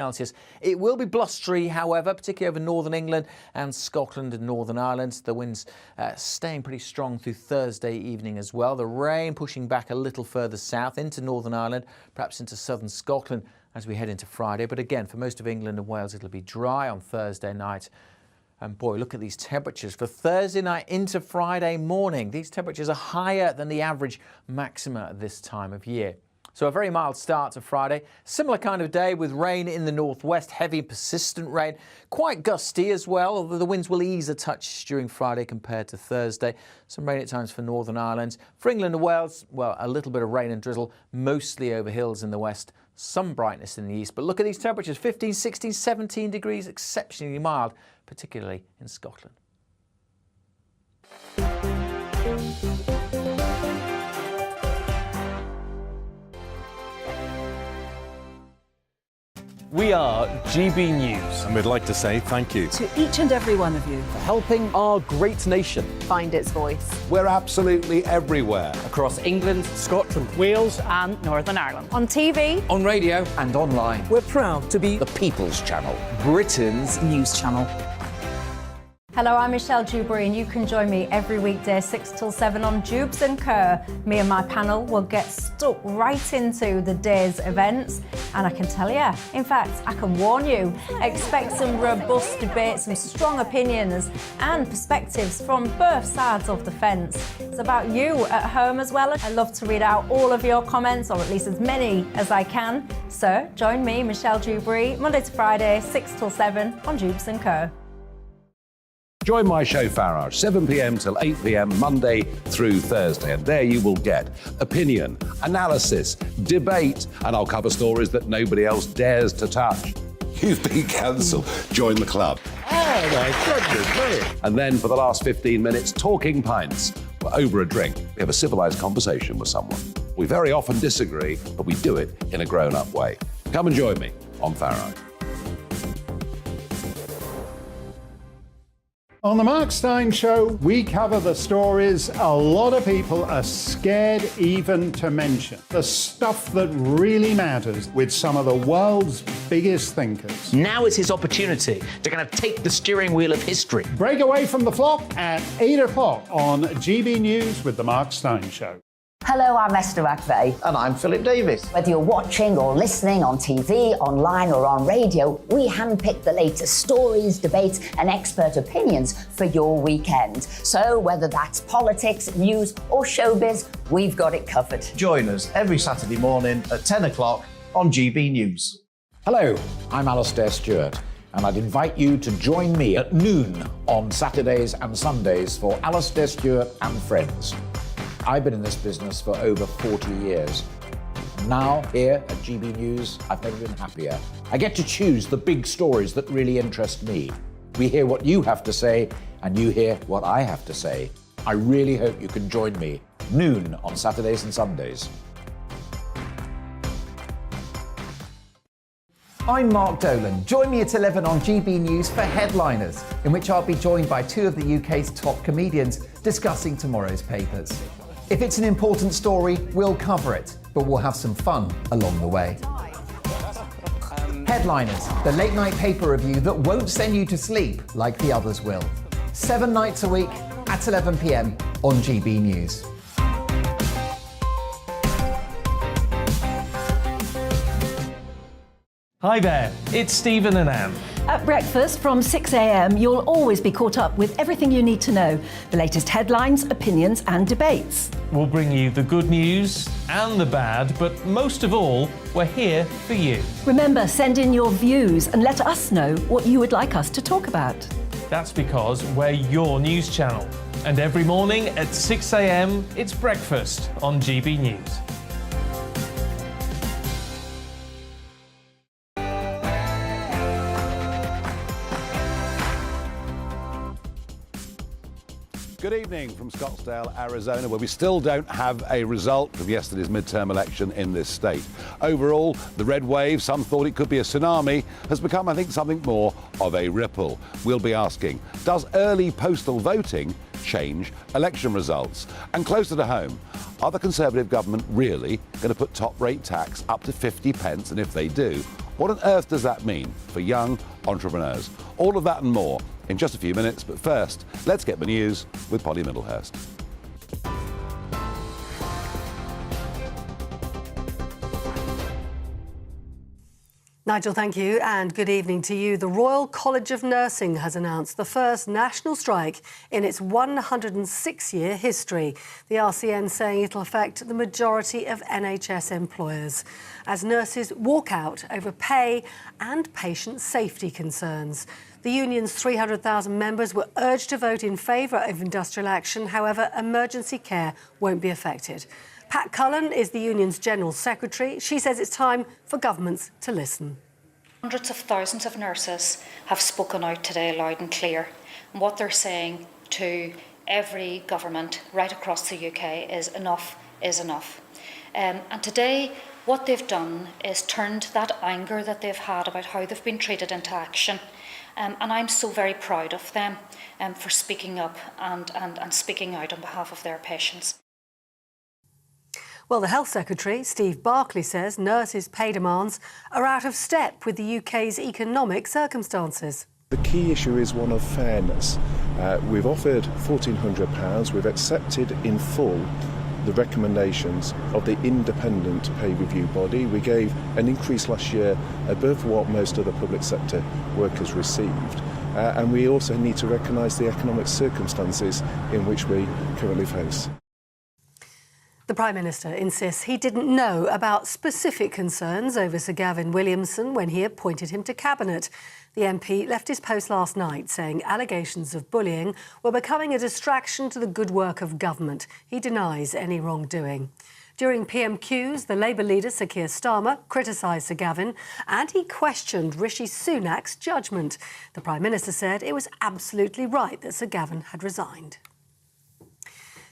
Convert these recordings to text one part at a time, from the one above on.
Celsius. It will be blustery, however, particularly over northern England and Scotland and Northern Ireland. The winds staying pretty strong through Thursday evening as well. The rain pushing back a little further south into Northern Ireland, perhaps into southern Scotland as we head into Friday. But again, for most of England and Wales, it'll be dry on Thursday night. And boy, look at these temperatures for Thursday night into Friday morning. These temperatures are higher than the average maxima at this time of year. So a very mild start to Friday. Similar kind of day with rain in the northwest, heavy persistent rain, quite gusty as well, although the winds will ease a touch during Friday compared to Thursday. Some rain at times for Northern Ireland. For England and Wales, well, a little bit of rain and drizzle, mostly over hills in the west, some brightness in the east. But look at these temperatures, 15, 16, 17 degrees, exceptionally mild, particularly in Scotland. We are GB News. And we'd like to say thank you to each and every one of you for helping our great nation find its voice. We're absolutely everywhere. Across England, Scotland, Wales and Northern Ireland. On TV, on radio and online. We're proud to be the People's Channel, Britain's news channel. Hello, I'm Michelle Dewberry and you can join me every weekday 6 till 7 on Jubes and Kerr. Me and my panel will get stuck right into the day's events and I can tell you, in fact, I can warn you, expect some robust debates, some strong opinions and perspectives from both sides of the fence. It's about you at home as well. I love to read out all of your comments, or at least as many as I can. So join me, Michelle Dewberry, Monday to Friday, 6 till 7 on Jubes and Kerr. Join my show Farage, 7 p.m. till 8 p.m. Monday through Thursday, and there you will get opinion, analysis, debate, and I'll cover stories that nobody else dares to touch. You've been cancelled. Join the club. Oh my goodness, brilliant. And then for the last 15 minutes, talking pints. We're over a drink. We have a civilised conversation with someone. We very often disagree, but we do it in a grown-up way. Come and join me on Farage. On the Mark Steyn Show, we cover the stories a lot of people are scared even to mention. The stuff that really matters with some of the world's biggest thinkers. Now is his opportunity to kind of take the steering wheel of history. Break away from the flop at 8 o'clock on GB News with the Mark Steyn Show. Hello, I'm Esther McVeigh. And I'm Philip Davis. Whether you're watching or listening on TV, online or on radio, we handpick the latest stories, debates and expert opinions for your weekend. So whether that's politics, news or showbiz, we've got it covered. Join us every Saturday morning at 10 o'clock on GB News. Hello, I'm Alastair Stewart, and I'd invite you to join me at noon on Saturdays and Sundays for Alastair Stewart and Friends. I've been in this business for over 40 years. Now, here at GB News, I've never been happier. I get to choose the big stories that really interest me. We hear what you have to say, and you hear what I have to say. I really hope you can join me, noon on Saturdays and Sundays. I'm Mark Dolan. Join me at 11 on GB News for Headliners, in which I'll be joined by two of the UK's top comedians discussing tomorrow's papers. If it's an important story, we'll cover it, but we'll have some fun along the way. Headliners, the late night paper review that won't send you to sleep like the others will. 7 nights a week at 11 p.m. on GB News. Hi there, it's Stephen and Anne. At breakfast from 6 a.m, you'll always be caught up with everything you need to know, the latest headlines, opinions and debates. We'll bring you the good news and the bad, but most of all, we're here for you. Remember, send in your views and let us know what you would like us to talk about. That's because we're your news channel. And every morning at 6 a.m, it's breakfast on GB News. Good evening from Scottsdale, Arizona, where we still don't have a result from yesterday's midterm election in this state. Overall, the red wave, some thought it could be a tsunami, has become, I think, something more of a ripple. We'll be asking, does early postal voting change election results? And closer to home, are the Conservative government really going to put top rate tax up to 50 pence? And if they do, What on earth does that mean for young entrepreneurs? All of that and more in just a few minutes, but first, let's get the news with Polly Middlehurst. Nigel, thank you, and good evening to you. The Royal College of Nursing has announced the first national strike in its 106-year history. The RCN saying it'll affect the majority of NHS employers as nurses walk out over pay and patient safety concerns. The union's 300,000 members were urged to vote in favour of industrial action. However, emergency care won't be affected. Pat Cullen is the union's General Secretary. She says it's time for governments to listen. Hundreds of thousands of nurses have spoken out today loud and clear. And what they're saying to every government right across the UK is enough is enough. And today, what they've done is turned that anger that they've had about how they've been treated into action. And I'm so very proud of them for speaking up and speaking out on behalf of their patients. Well, the Health Secretary, Steve Barclay, says nurses' pay demands are out of step with the UK's economic circumstances. The key issue is one of fairness. We've offered £1,400. We've accepted in full the recommendations of the independent pay review body. We gave an increase last year above what most other public sector workers received. And we also need to recognise the economic circumstances in which we currently face. The Prime Minister insists he didn't know about specific concerns over Sir Gavin Williamson when he appointed him to Cabinet. The MP left his post last night saying allegations of bullying were becoming a distraction to the good work of government. He denies any wrongdoing. During PMQs, the Labour leader, Sir Keir Starmer, criticised Sir Gavin and he questioned Rishi Sunak's judgment. The Prime Minister said it was absolutely right that Sir Gavin had resigned.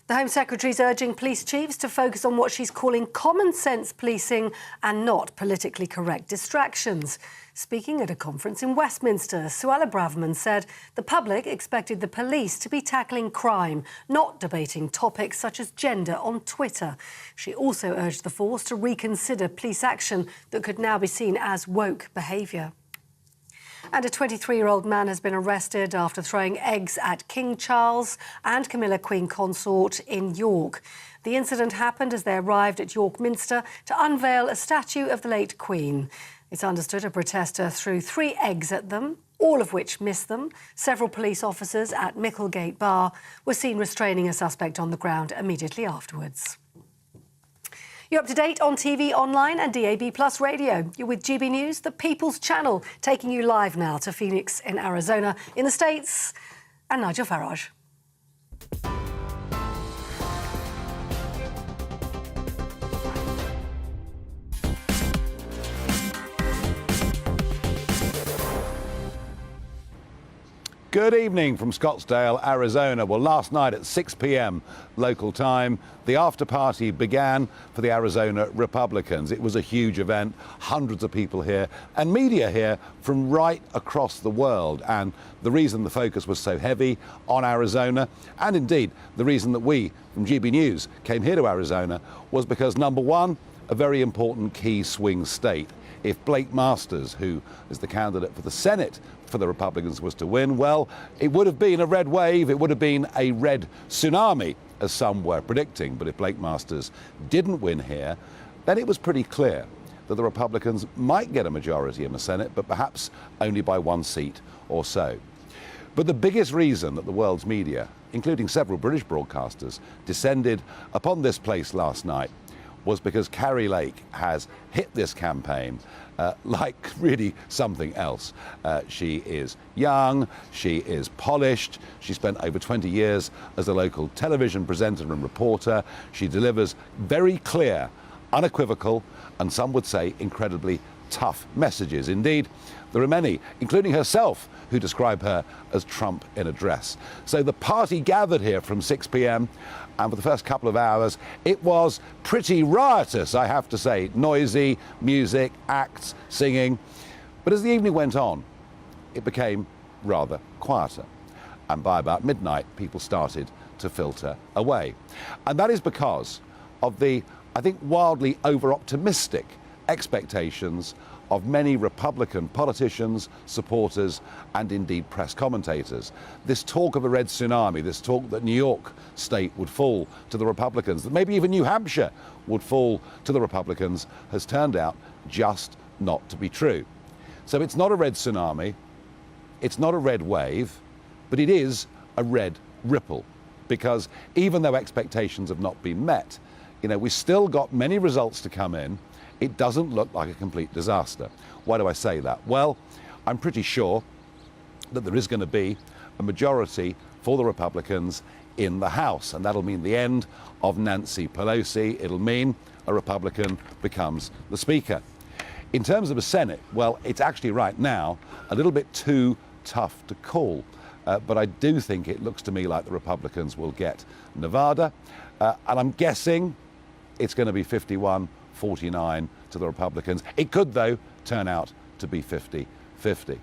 The Home Secretary is urging police chiefs to focus on what she's calling common sense policing and not politically correct distractions. Speaking at a conference in Westminster, Suella Braverman said the public expected the police to be tackling crime, not debating topics such as gender on Twitter. She also urged the force to reconsider police action that could now be seen as woke behaviour. And a 23-year-old man has been arrested after throwing eggs at King Charles and Camilla Queen Consort in York. The incident happened as they arrived at York Minster to unveil a statue of the late Queen. It's understood a protester threw 3 eggs at them, all of which missed them. Several police officers at Micklegate Bar were seen restraining a suspect on the ground immediately afterwards. You're up to date on TV, online and DAB+ radio. You're with GB News, the People's Channel, taking you live now to Phoenix in Arizona, in the States, and Nigel Farage. Good evening from Scottsdale, Arizona. Well, last night at 6 p.m. local time, the after-party began for the Arizona Republicans. It was a huge event, hundreds of people here, and media here from right across the world. And the reason the focus was so heavy on Arizona, and indeed the reason that we from GB News came here to Arizona, was because, number one, a very important key swing state. If Blake Masters, who is the candidate for the Senate for the Republicans, was to win, well, it would have been a red wave, it would have been a red tsunami, as some were predicting. But if Blake Masters didn't win here, then it was pretty clear that the Republicans might get a majority in the Senate, but perhaps only by 1 seat or so. But the biggest reason that the world's media, including several British broadcasters, descended upon this place last night was because Carrie Lake has hit this campaign like really something else. She is young, she is polished, she spent over 20 years as a local television presenter and reporter. She delivers very clear, unequivocal, and some would say incredibly tough messages. Indeed, there are many, including herself, who describe her as Trump in a dress. So the party gathered here from 6 p.m. and for the first couple of hours, it was pretty riotous, I have to say. Noisy, music, acts, singing. But as the evening went on, it became rather quieter. And by about midnight, people started to filter away. And that is because of the, I think, wildly over-optimistic expectations of many Republican politicians, supporters, and indeed press commentators. This talk of a red tsunami, this talk that New York State would fall to the Republicans, that maybe even New Hampshire would fall to the Republicans, has turned out just not to be true. So it's not a red tsunami, it's not a red wave, but it is a red ripple. Because even though expectations have not been met, we've still got many results to come in. It doesn't look like a complete disaster. Why do I say that? Well, I'm pretty sure that there is going to be a majority for the Republicans in the House, and that'll mean the end of Nancy Pelosi. It'll mean a Republican becomes the Speaker. In terms of a Senate, well, it's actually right now a little bit too tough to call. But I do think it looks to me like the Republicans will get Nevada, and I'm guessing it's going to be 51-49 to the Republicans. It could, though, turn out to be 50-50.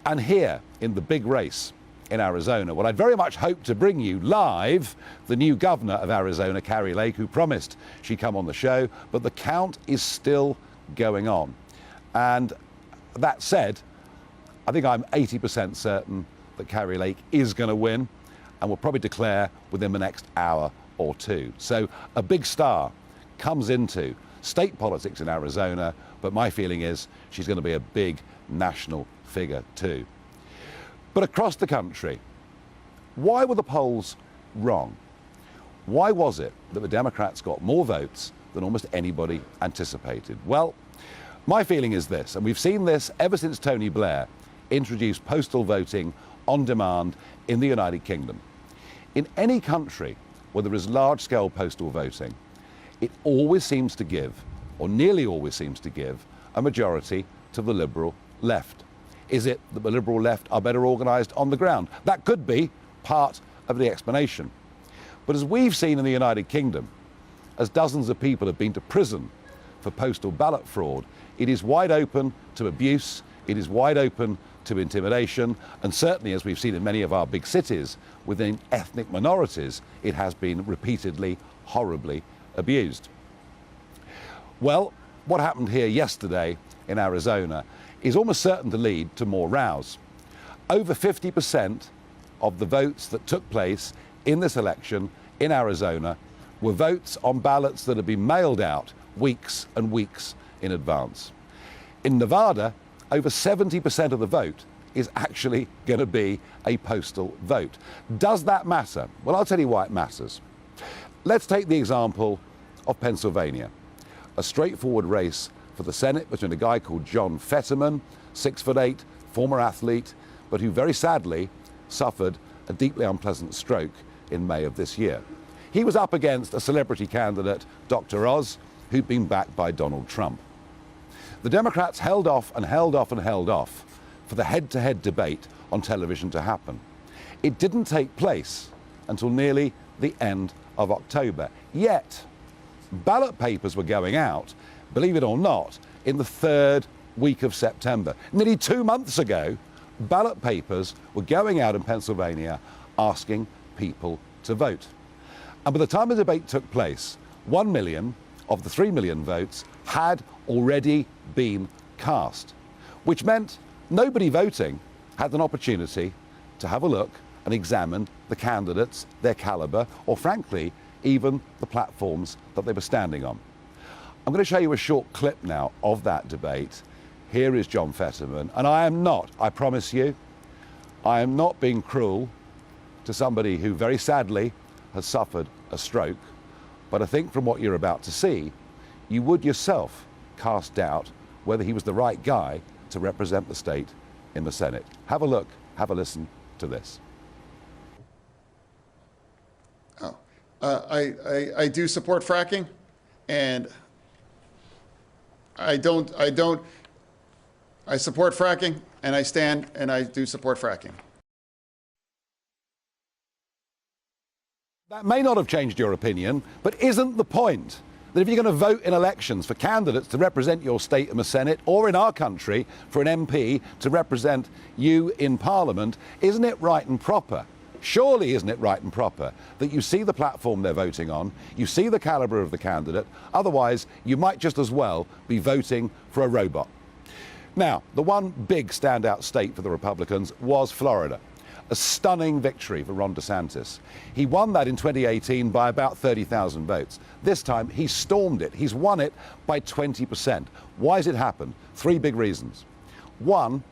And here, in the big race in Arizona, well, I'd very much hope to bring you live the new governor of Arizona, Kari Lake, who promised she'd come on the show, but the count is still going on. And that said, I think I'm 80% certain that Kari Lake is going to win and will probably declare within the next hour or two. So a big star comes into state politics in Arizona, but my feeling is she's going to be a big national figure too. But across the country, why were the polls wrong? Why was it that the Democrats got more votes than almost anybody anticipated? Well, my feeling is this, and we've seen this ever since Tony Blair introduced postal voting on demand in the United Kingdom. In any country where there is large-scale postal voting, it always seems to give, or nearly always seems to give, a majority to the Liberal left. Is it that the Liberal left are better organised on the ground? That could be part of the explanation. But as we've seen in the United Kingdom, as dozens of people have been to prison for postal ballot fraud, it is wide open to abuse, it is wide open to intimidation, and certainly, as we've seen in many of our big cities within ethnic minorities, it has been repeatedly, horribly abused. Well, what happened here yesterday in Arizona is almost certain to lead to more rows. Over 50% of the votes that took place in this election in Arizona were votes on ballots that had been mailed out weeks and weeks in advance. In Nevada, over 70% of the vote is actually going to be a postal vote. Does that matter? Well, I'll tell you why it matters. Let's take the example of Pennsylvania, a straightforward race for the Senate between a guy called John Fetterman, 6'8", former athlete, but who very sadly suffered a deeply unpleasant stroke in May of this year. He was up against a celebrity candidate, Dr. Oz, who'd been backed by Donald Trump. The Democrats held off and held off and held off for the head-to-head debate on television to happen. It didn't take place until nearly the end of October. Yet, ballot papers were going out, believe it or not, in the third week of September. Nearly 2 months ago, ballot papers were going out in Pennsylvania asking people to vote. And by the time the debate took place, 1 million of the 3 million votes had already been cast, which meant nobody voting had an opportunity to have a look and examine the candidates, their calibre, or frankly, even the platforms that they were standing on. I'm going to show you a short clip now of that debate. Here is John Fetterman, and I am not, I promise you, I am not being cruel to somebody who very sadly has suffered a stroke, but I think from what you're about to see, you would yourself cast doubt whether he was the right guy to represent the state in the Senate. Have a look, have a listen to this. I do support fracking, and I support fracking, and I stand, and I do support fracking. That may not have changed your opinion, but isn't the point that if you're going to vote in elections for candidates to represent your state in the Senate, or in our country for an MP to represent you in Parliament, isn't it right and proper? Surely isn't it right and proper that you see the platform they're voting on, you see the calibre of the candidate, otherwise you might just as well be voting for a robot. Now, the one big standout state for the Republicans was Florida. A stunning victory for Ron DeSantis. He won that in 2018 by about 30,000 votes. This time, he stormed it. He's won it by 20%. Why has it happened? Three big reasons. One,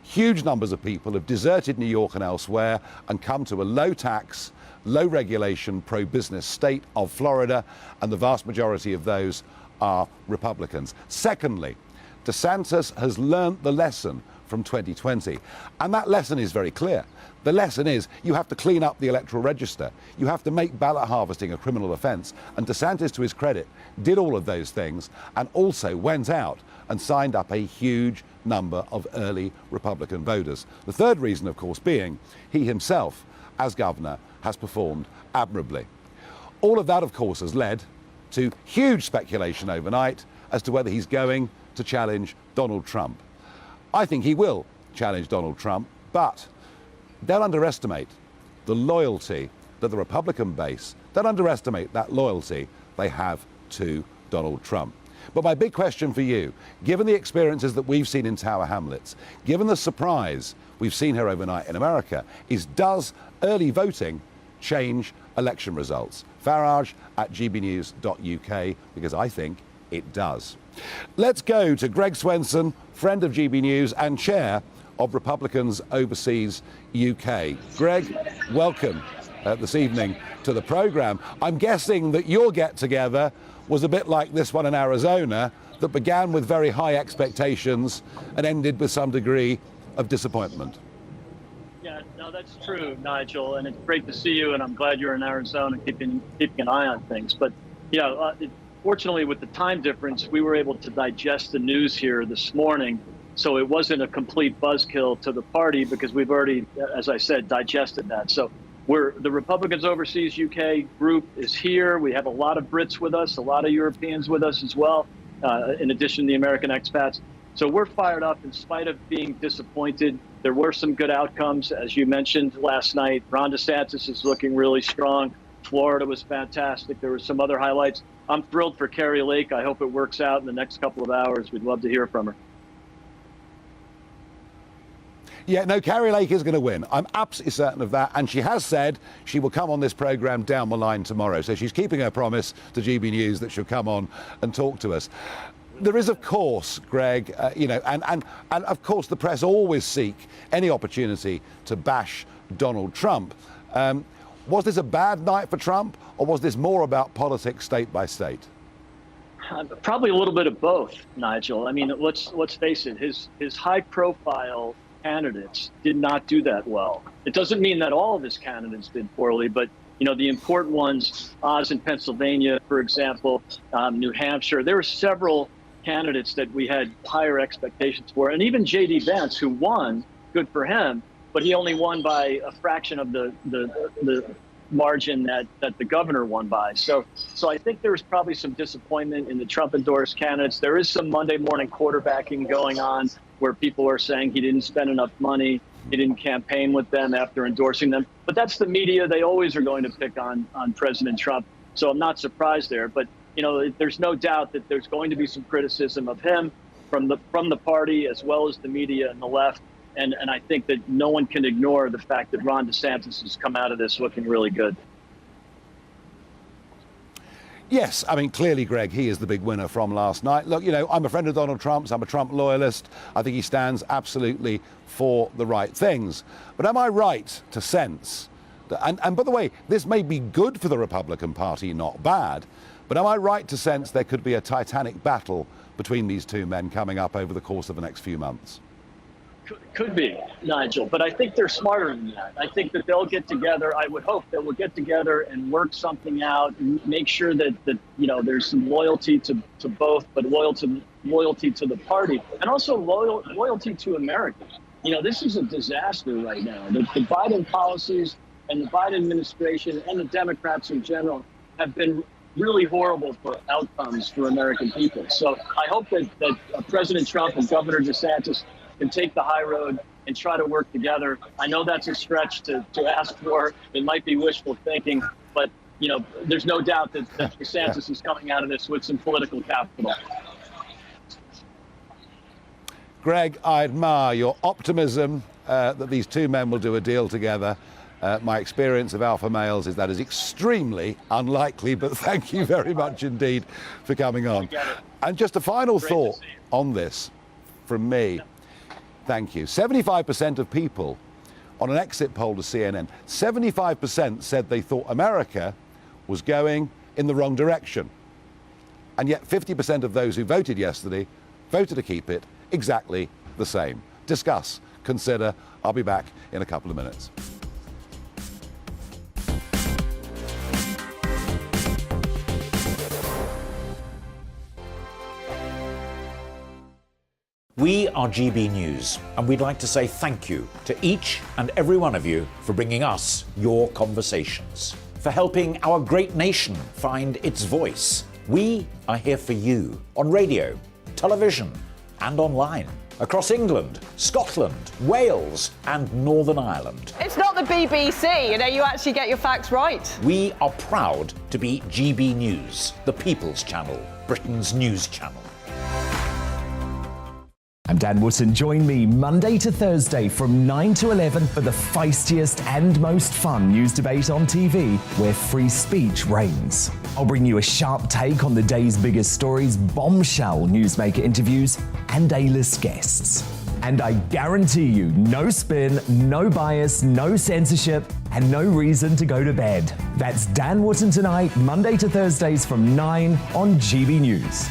huge numbers of people have deserted New York and elsewhere and come to a low-tax, low-regulation, pro-business state of Florida, and the vast majority of those are Republicans. Secondly, DeSantis has learned the lesson from 2020, and that lesson is very clear. The lesson is you have to clean up the electoral register. You have to make ballot harvesting a criminal offence. And DeSantis, to his credit, did all of those things and also went out and signed up a huge number of early Republican voters. The third reason, of course, being he himself, as governor, has performed admirably. All of that, of course, has led to huge speculation overnight as to whether he's going to challenge Donald Trump. I think he will challenge Donald Trump, but don't underestimate the loyalty that the Republican base, don't underestimate that loyalty they have to Donald Trump. But my big question for you, given the experiences that we've seen in Tower Hamlets, given the surprise we've seen here overnight in America, is does early voting change election results? Farage at gbnews.uk, because I think it does. Let's go to Greg Swenson, friend of GB News and chair of Republicans Overseas UK. Greg, welcome this evening to the programme. I'm guessing that your get-together was a bit like this one in Arizona that began with very high expectations and ended with some degree of disappointment. Yeah, no, that's true, Nigel, and it's great to see you, and I'm glad you're in Arizona keeping an eye on things. But, yeah, fortunately, with the time difference, we were able to digest the news here this morning, so it wasn't a complete buzzkill to the party because we've already, as I said, digested that. So the Republicans Overseas UK group is here. We have a lot of Brits with us, a lot of Europeans with us as well, in addition to the American expats. So we're fired up in spite of being disappointed. There were some good outcomes, as you mentioned last night. Ron DeSantis is looking really strong. Florida was fantastic. There were some other highlights. I'm thrilled for Carrie Lake. I hope it works out in the next couple of hours. We'd love to hear from her. Yeah, no, Carrie Lake is going to win. I'm absolutely certain of that. And she has said she will come on this programme down the line tomorrow. So she's keeping her promise to GB News that she'll come on and talk to us. There is, of course, Greg, and of course the press always seek any opportunity to bash Donald Trump. Was this a bad night for Trump, or was this more about politics state by state? Probably a little bit of both, Nigel. I mean, let's face it, his high-profile candidates did not do that well. It doesn't mean that all of his candidates did poorly, but the important ones, Oz in Pennsylvania, for example, New Hampshire, there were several candidates that we had higher expectations for, and even J.D. Vance, who won, good for him, but he only won by a fraction of the margin that the governor won by. So I think there was probably some disappointment in the Trump-endorsed candidates. There is some Monday morning quarterbacking going on where people are saying he didn't spend enough money, he didn't campaign with them after endorsing them. But that's the media. They always are going to pick on President Trump. So I'm not surprised there. But, there's no doubt that there's going to be some criticism of him from the party as well as the media and the left. And I think that no one can ignore the fact that Ron DeSantis has come out of this looking really good. Yes, I mean, clearly, Greg, he is the big winner from last night. Look, I'm a friend of Donald Trump's. I'm a Trump loyalist. I think he stands absolutely for the right things. But am I right to sense that, and by the way, this may be good for the Republican Party, not bad, but am I right to sense there could be a titanic battle between these two men coming up over the course of the next few months? Could be, Nigel, but I think they're smarter than that. I think that they'll get together. I would hope that we'll get together and work something out and make sure that there's some loyalty to both, but loyalty to the party and also loyalty to America. This is a disaster right now. The Biden policies and the Biden administration and the Democrats in general have been really horrible for outcomes for American people. So I hope that President Trump and Governor DeSantis can take the high road and try to work together. I know that's a stretch to ask for. It might be wishful thinking, but there's no doubt that DeSantis is coming out of this with some political capital. Greg, I admire your optimism that these two men will do a deal together. My experience of alpha males is that is extremely unlikely, but thank you very much indeed for coming on. And just a final thought on this from me. Thank you. 75% of people on an exit poll to CNN, 75% said they thought America was going in the wrong direction. And yet 50% of those who voted yesterday voted to keep it exactly the same. Discuss, consider. I'll be back in a couple of minutes. We are GB News, and we'd like to say thank you to each and every one of you for bringing us your conversations, for helping our great nation find its voice. We are here for you on radio, television, and online, across England, Scotland, Wales, and Northern Ireland. It's not the BBC, you actually get your facts right. We are proud to be GB News, the People's Channel, Britain's news channel. I'm Dan Wootton. Join me Monday to Thursday from 9 to 11 for the feistiest and most fun news debate on TV, where free speech reigns. I'll bring you a sharp take on the day's biggest stories, bombshell newsmaker interviews, and A-list guests. And I guarantee you, no spin, no bias, no censorship, and no reason to go to bed. That's Dan Wootton tonight, Monday to Thursdays from 9 on GB News.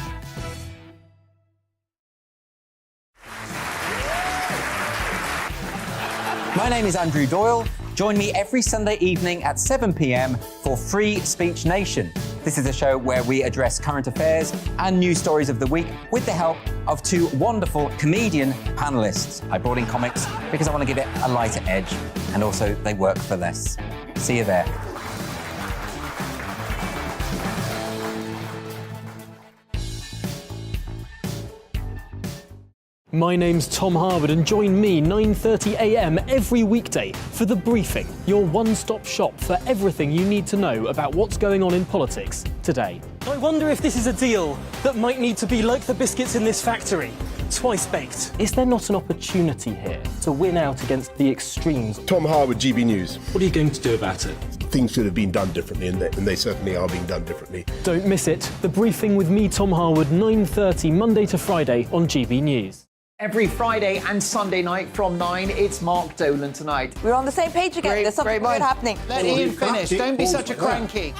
My name is Andrew Doyle. Join me every Sunday evening at 7 p.m. for Free Speech Nation. This is a show where we address current affairs and news stories of the week with the help of two wonderful comedian panellists. I brought in comics because I want to give it a lighter edge, and also they work for less. See you there. My name's Tom Harwood, and join me 9:30 a.m. every weekday for The Briefing, your one-stop shop for everything you need to know about what's going on in politics today. I wonder if this is a deal that might need to be like the biscuits in this factory, twice baked. Is there not an opportunity here to win out against the extremes? Tom Harwood, GB News. What are you going to do about it? Things should have been done differently, and they certainly are being done differently. Don't miss it. The Briefing with me, Tom Harwood, 9:30 Monday to Friday on GB News. Every Friday and Sunday night from 9, it's Mark Dolan Tonight. We're on the same page again. There's something weird happening. Let Ian finish. Don't be such a cranky.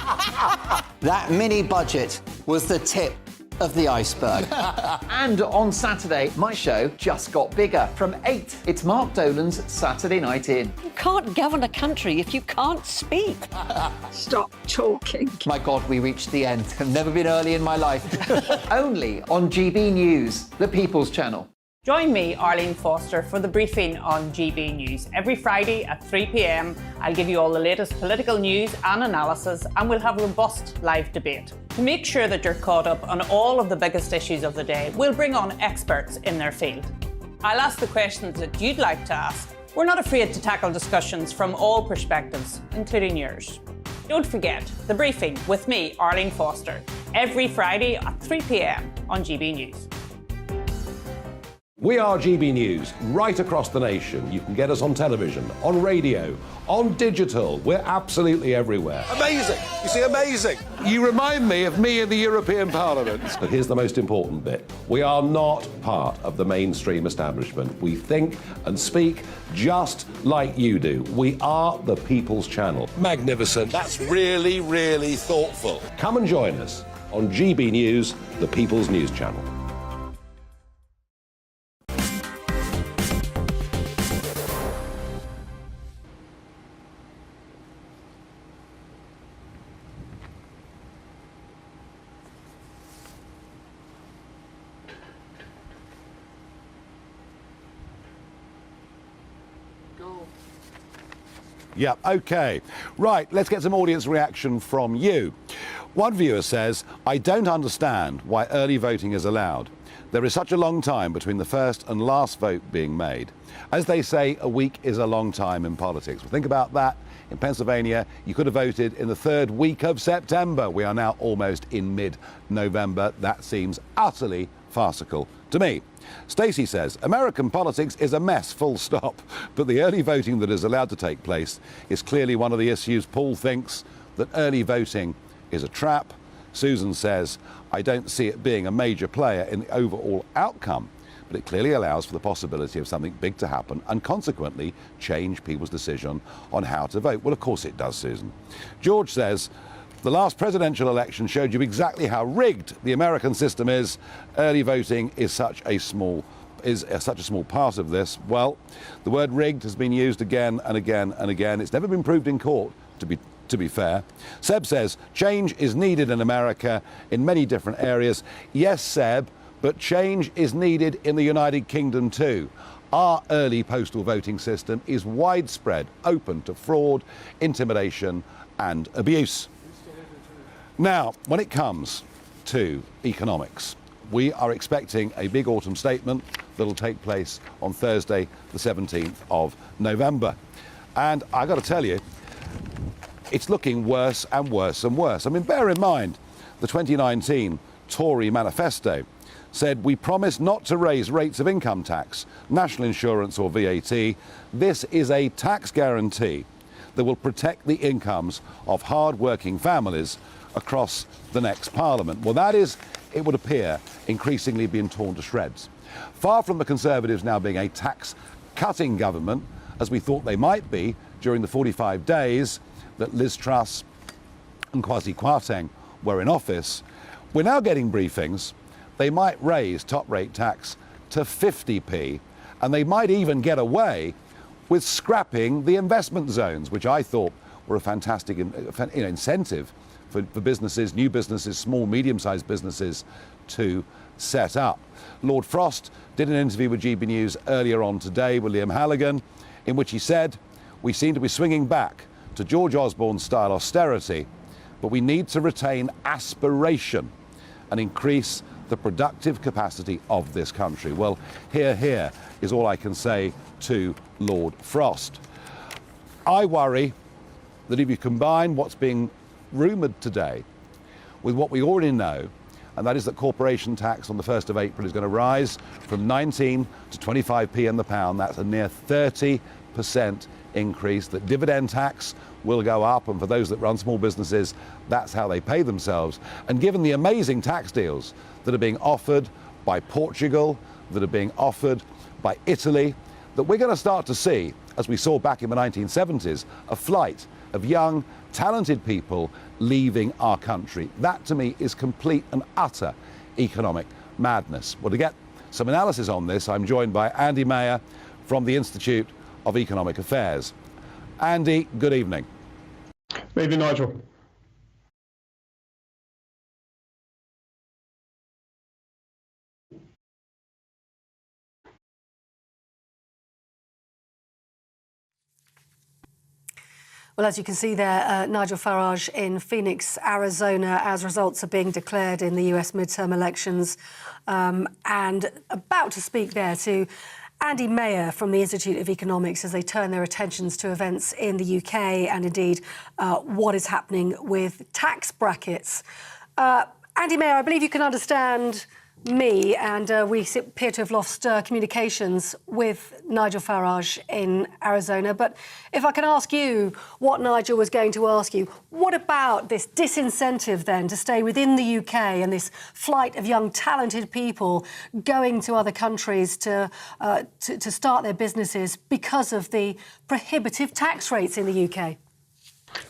That mini budget was the tip of the iceberg. And on Saturday, my show just got bigger. From 8, it's Mark Dolan's Saturday Night In. You can't govern a country if you can't speak. Stop talking. My God, we reached the end. I've never been early in my life. Only on GB News, the People's Channel. Join me, Arlene Foster, for The Briefing on GB News. Every Friday at 3 p.m, I'll give you all the latest political news and analysis, and we'll have robust live debate. To make sure that you're caught up on all of the biggest issues of the day, we'll bring on experts in their field. I'll ask the questions that you'd like to ask. We're not afraid to tackle discussions from all perspectives, including yours. Don't forget, The Briefing with me, Arlene Foster, every Friday at 3 p.m. on GB News. We are GB News, right across the nation. You can get us on television, on radio, on digital. We're absolutely everywhere. Amazing. You see, amazing. You remind me of me in the European Parliament. But here's the most important bit. We are not part of the mainstream establishment. We think and speak just like you do. We are the People's Channel. Magnificent. That's really, really thoughtful. Come and join us on GB News, the People's News Channel. Yeah, OK. Right, let's get some audience reaction from you. One viewer says, I don't understand why early voting is allowed. There is such a long time between the first and last vote being made. As they say, a week is a long time in politics. Well, think about that. In Pennsylvania, you could have voted in the third week of September. We are now almost in mid-November. That seems utterly farcical to me. Stacey says, American politics is a mess, full stop. But the early voting that is allowed to take place is clearly one of the issues. Paul thinks that early voting is a trap. Susan says, I don't see it being a major player in the overall outcome, but it clearly allows for the possibility of something big to happen and consequently change people's decision on how to vote. Well, of course it does, Susan. George says, the last presidential election showed you exactly how rigged the American system is. Early voting is such a small part of this. Well, the word rigged has been used again and again and again. It's never been proved in court, to be fair. Seb says, change is needed in America in many different areas. Yes, Seb, but change is needed in the United Kingdom too. Our early postal voting system is widespread, open to fraud, intimidation and abuse. Now, when it comes to economics, we are expecting a big autumn statement that will take place on Thursday, the 17th of November. And I got to tell you, it's looking worse and worse and worse. I mean, bear in mind, the 2019 Tory manifesto said we promise not to raise rates of income tax, national insurance or VAT. This is a tax guarantee that will protect the incomes of hard-working families across the next Parliament. Well, that is, it would appear, increasingly being torn to shreds. Far from the Conservatives now being a tax-cutting government, as we thought they might be during the 45 days that Liz Truss and Kwasi Kwarteng were in office, we're now getting briefings. They might raise top-rate tax to 50p, and they might even get away with scrapping the investment zones, which I thought were a fantastic incentive for businesses, new businesses, small, medium-sized businesses to set up. Lord Frost did an interview with GB News earlier on today with Liam Halligan, in which he said, we seem to be swinging back to George Osborne-style austerity, but we need to retain aspiration and increase the productive capacity of this country. Well, here is all I can say to Lord Frost. I worry that if you combine what's being rumoured today with what we already know, and that is that corporation tax on the 1st of April is going to rise from 19 to 25p in the pound. That's a near 30% increase. That dividend tax will go up, and for those that run small businesses, that's how they pay themselves. And given the amazing tax deals that are being offered by Portugal, that are being offered by Italy, that we're going to start to see, as we saw back in the 1970s, a flight of young, talented people leaving our country. That, to me, is complete and utter economic madness. Well, to get some analysis on this, I'm joined by Andy Mayer from the Institute of Economic Affairs. Andy, good evening. Good evening, Nigel. Well, as you can see there, Nigel Farage in Phoenix, Arizona, as results are being declared in the US midterm elections, and about to speak there to Andy Mayer from the Institute of Economics as they turn their attentions to events in the UK and indeed what is happening with tax brackets. Andy Mayer, I believe you can understand me, and we appear to have lost communications with Nigel Farage in Arizona. But if I can ask you what Nigel was going to ask you, what about this disincentive then to stay within the UK and this flight of young talented people going to other countries to start their businesses because of the prohibitive tax rates in the UK?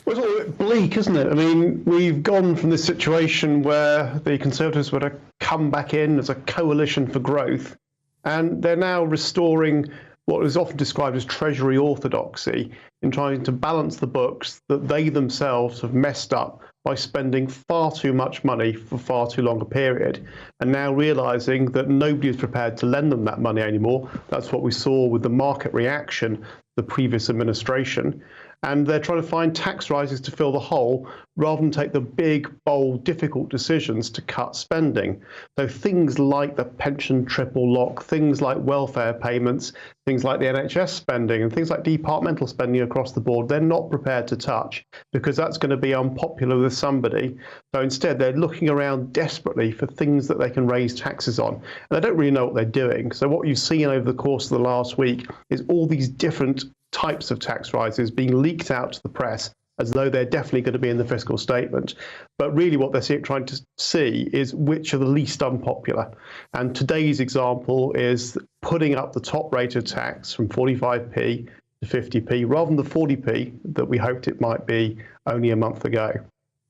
Well, it's all a bit bleak, isn't it? I mean, we've gone from this situation where the Conservatives were to come back in as a coalition for growth, and they're now restoring what is often described as Treasury orthodoxy in trying to balance the books that they themselves have messed up by spending far too much money for far too long a period, and now realising that nobody is prepared to lend them that money anymore. That's what we saw with the market reaction the previous administration. And they're trying to find tax rises to fill the hole rather than take the big, bold, difficult decisions to cut spending. So things like the pension triple lock, things like welfare payments, things like the NHS spending, and things like departmental spending across the board, they're not prepared to touch because that's going to be unpopular with somebody. So instead, they're looking around desperately for things that they can raise taxes on. And they don't really know what they're doing. So what you've seen over the course of the last week is all these different types of tax rises being leaked out to the press as though they're definitely going to be in the fiscal statement. But really what they're trying to see is which are the least unpopular. And today's example is putting up the top rate of tax from 45p to 50p rather than the 40p that we hoped it might be only a month ago.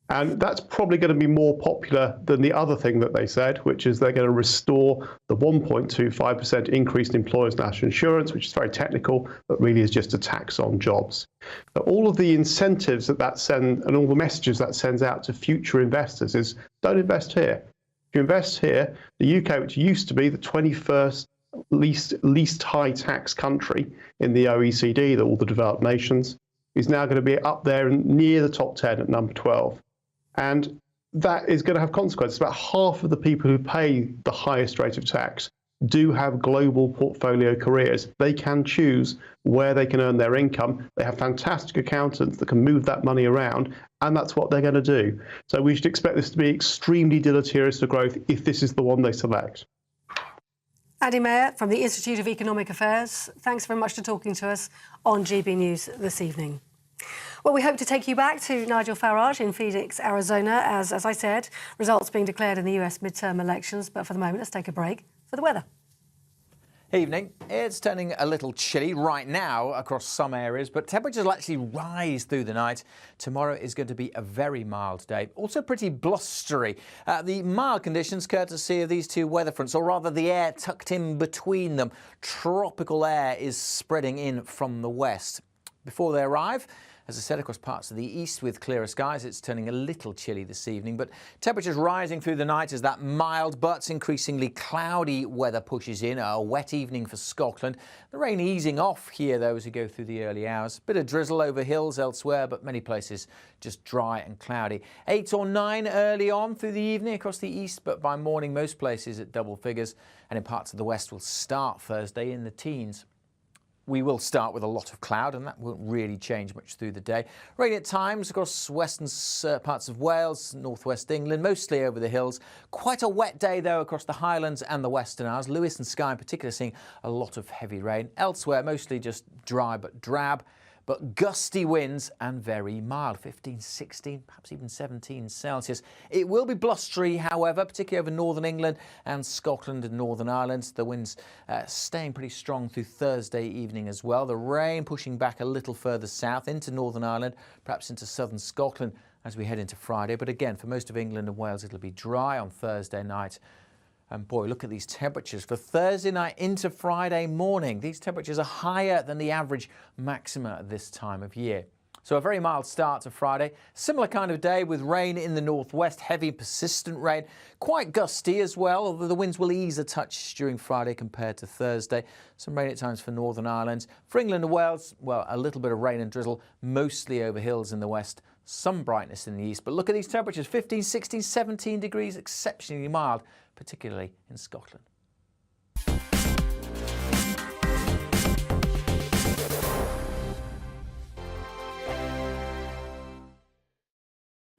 And that's probably going to be more popular than the other thing that they said, which is they're going to restore the 1.25% increase in employers' national insurance, which is very technical, but really is just a tax on jobs. But all of the incentives that sends and all the messages that sends out to future investors is don't invest here. If you invest here, the UK, which used to be the 21st least high tax country in the OECD, all the developed nations, is now going to be up there and near the top 10 at number 12. And that is going to have consequences. About half of the people who pay the highest rate of tax do have global portfolio careers. They can choose where they can earn their income. They have fantastic accountants that can move that money around, and that's what they're going to do. So we should expect this to be extremely deleterious to growth if this is the one they select. Andy Mayer from the Institute of Economic Affairs, thanks very much for talking to us on GB News this evening. Well, we hope to take you back to Nigel Farage in Phoenix, Arizona, as I said, results being declared in the US midterm elections. But for the moment, let's take a break for the weather. Evening. It's turning a little chilly right now across some areas, but temperatures will actually rise through the night. Tomorrow is going to be a very mild day, also pretty blustery. The mild conditions courtesy of these two weather fronts, or rather the air tucked in between them. Tropical air is spreading in from the west. Before they arrive, as I said, across parts of the east with clearer skies, it's turning a little chilly this evening, but temperatures rising through the night as that mild but increasingly cloudy weather pushes in. A wet evening for Scotland. The rain easing off here, though, as we go through the early hours. Bit of drizzle over hills elsewhere, but many places just dry and cloudy. 8 or 9 early on through the evening across the east, but by morning most places at double figures, and in parts of the west will start Thursday in the teens. We will start with a lot of cloud, and that won't really change much through the day. Rain at times across western parts of Wales, northwest England, mostly over the hills. Quite a wet day, though, across the Highlands and the Western Isles. Lewis and Skye in particular seeing a lot of heavy rain. Elsewhere, mostly just dry but drab. But gusty winds and very mild, 15, 16, perhaps even 17 Celsius. It will be blustery, however, particularly over northern England and Scotland and Northern Ireland. The winds staying pretty strong through Thursday evening as well. The rain pushing back a little further south into Northern Ireland, perhaps into southern Scotland as we head into Friday. But again, for most of England and Wales, it'll be dry on Thursday night. And boy, look at these temperatures. For Thursday night into Friday morning, these temperatures are higher than the average maxima at this time of year. So a very mild start to Friday. Similar kind of day with rain in the northwest, heavy persistent rain. Quite gusty as well, although the winds will ease a touch during Friday compared to Thursday. Some rain at times for Northern Ireland. For England and Wales, well, a little bit of rain and drizzle, mostly over hills in the west. Some brightness in the east. But look at these temperatures, 15, 16, 17 degrees, exceptionally mild, particularly in Scotland.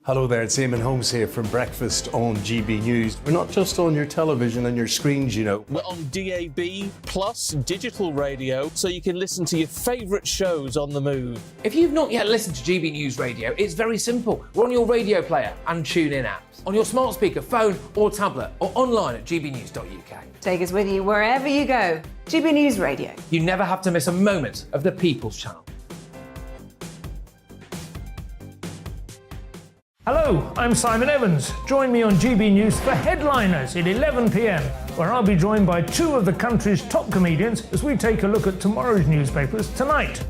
Hello there, it's Eamon Holmes here from Breakfast on GB News. We're not just on your television and your screens, you know. We're on DAB plus digital radio, so you can listen to your favourite shows on the move. If you've not yet listened to GB News Radio, it's very simple. We're on your radio player and TuneIn apps, on your smart speaker, phone or tablet, or online at gbnews.uk. Take us with you wherever you go. GB News Radio. You never have to miss a moment of the People's Channel. Hello, I'm Simon Evans. Join me on GB News for Headliners at 11 p.m, where I'll be joined by 2 of the country's top comedians as we take a look at tomorrow's newspapers tonight.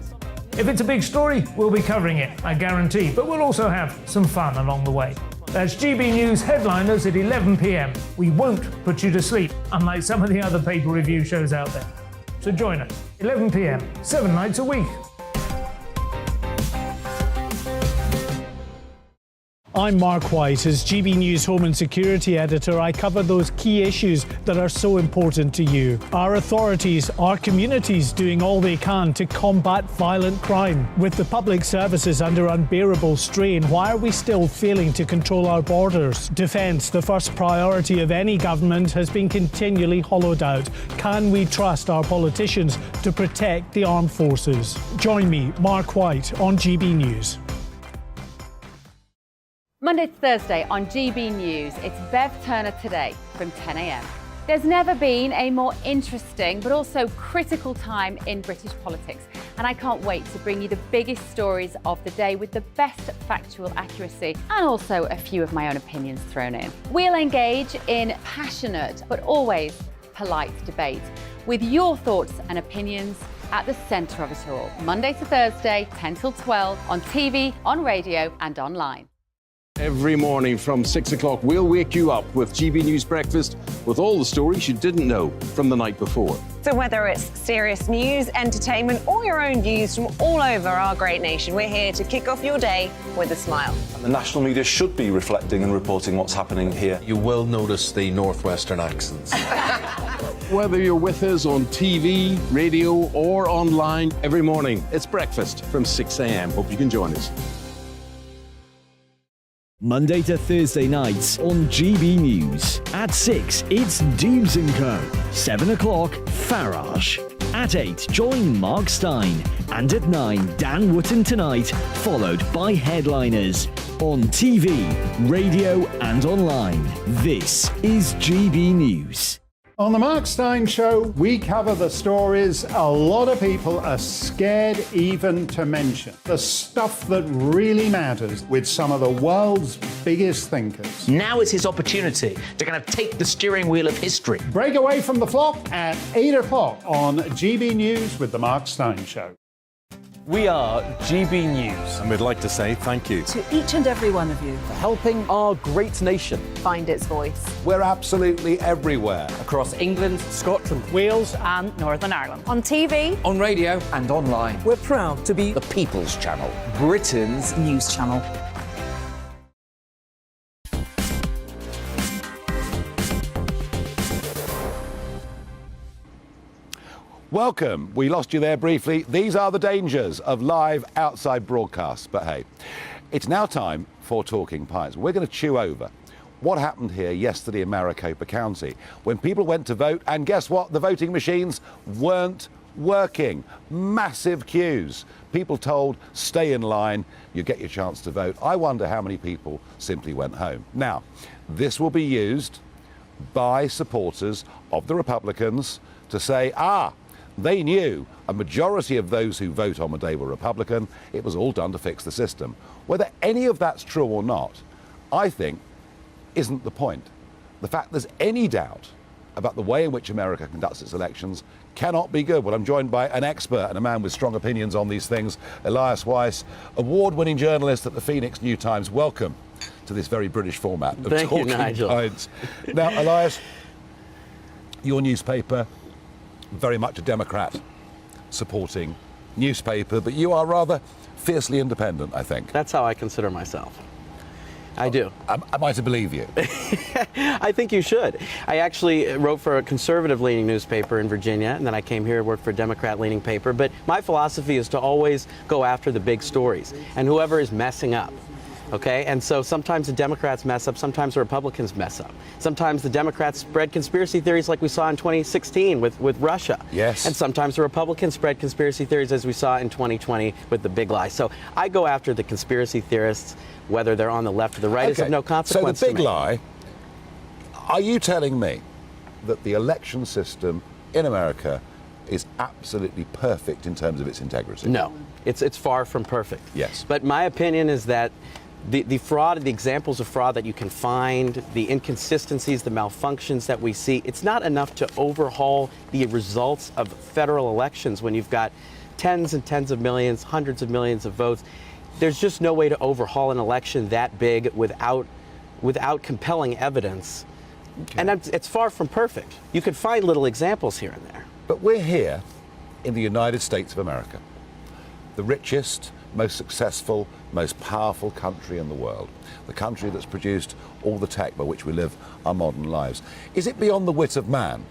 If it's a big story, we'll be covering it, I guarantee, but we'll also have some fun along the way. That's GB News Headliners at 11 p.m. We won't put you to sleep, unlike some of the other paper review shows out there. So join us, 11 p.m, 7 nights a week. I'm Mark White. As GB News Home and Security Editor, I cover those key issues that are so important to you. Are authorities, are communities doing all they can to combat violent crime? With the public services under unbearable strain, why are we still failing to control our borders? Defence, the first priority of any government, has been continually hollowed out. Can we trust our politicians to protect the armed forces? Join me, Mark White, on GB News. Monday to Thursday on GB News, it's Bev Turner Today from 10 a.m. There's never been a more interesting but also critical time in British politics, and I can't wait to bring you the biggest stories of the day with the best factual accuracy and also a few of my own opinions thrown in. We'll engage in passionate but always polite debate with your thoughts and opinions at the centre of it all. Monday to Thursday, 10 till 12 on TV, on radio and online. Every morning from 6 o'clock, we'll wake you up with GB News Breakfast with all the stories you didn't know from the night before. So whether it's serious news, entertainment, or your own views from all over our great nation, we're here to kick off your day with a smile. And the national media should be reflecting and reporting what's happening here. You will notice the northwestern accents. Whether you're with us on TV, radio, or online, every morning, it's breakfast from 6 a.m. Hope you can join us. Monday to Thursday nights on GB News. At 6, it's Deebs & Co. 7 o'clock, Farage. At 8, join Mark Stein. And at 9, Dan Wootton Tonight, followed by Headliners. On TV, radio and online. This is GB News. On the Mark Stein Show, we cover the stories a lot of people are scared even to mention. The stuff that really matters with some of the world's biggest thinkers. Now is his opportunity to kind of take the steering wheel of history. Break away from the flop at 8 o'clock on GB News with the Mark Stein Show. We are GB News. And we'd like to say thank you to each and every one of you for helping our great nation find its voice. We're absolutely everywhere. Across England, Scotland, Wales and Northern Ireland. On TV, on radio and online. We're proud to be the People's Channel, Britain's news channel. Welcome. We lost you there briefly. These are the dangers of live outside broadcasts. But hey, it's now time for Talking Pints. We're going to chew over what happened here yesterday in Maricopa County when people went to vote, and guess what? The voting machines weren't working. Massive queues. People told, stay in line, you get your chance to vote. I wonder how many people simply went home. Now, this will be used by supporters of the Republicans to say, they knew a majority of those who vote on the day were Republican. It was all done to fix the system. Whether any of that's true or not, I think, isn't the point. The fact there's any doubt about the way in which America conducts its elections cannot be good. Well, I'm joined by an expert and a man with strong opinions on these things, Elias Weiss, award-winning journalist at the Phoenix New Times. Welcome to this very British format of Talking Pints. Now, Elias, your newspaper, very much a Democrat supporting newspaper, but you are rather fiercely independent, I think. That's how I consider myself. I do. Am I to believe you? I think you should. I actually wrote for a conservative-leaning newspaper in Virginia, and then I came here to work for a Democrat-leaning paper. But my philosophy is to always go after the big stories and whoever is messing up. Okay, and so sometimes the Democrats mess up, sometimes the Republicans mess up. Sometimes the Democrats spread conspiracy theories like we saw in 2016 with Russia. Yes. And sometimes the Republicans spread conspiracy theories as we saw in 2020 with the big lie. So I go after the conspiracy theorists, whether they're on the left or the right, is of no consequence. So the big lie, are you telling me that the election system in America is absolutely perfect in terms of its integrity? No, it's far from perfect. Yes. But my opinion is that the fraud, the examples of fraud that you can find, the inconsistencies, the malfunctions that we see, it's not enough to overhaul the results of federal elections when you've got tens and tens of millions, hundreds of millions of votes. There's just no way to overhaul an election that big without compelling evidence. Okay. And it's far from perfect. You could find little examples here and there. But we're here in the United States of America, the richest, most successful, most powerful country in the world, the country that's produced all the tech by which we live our modern lives. Is it beyond the wit of man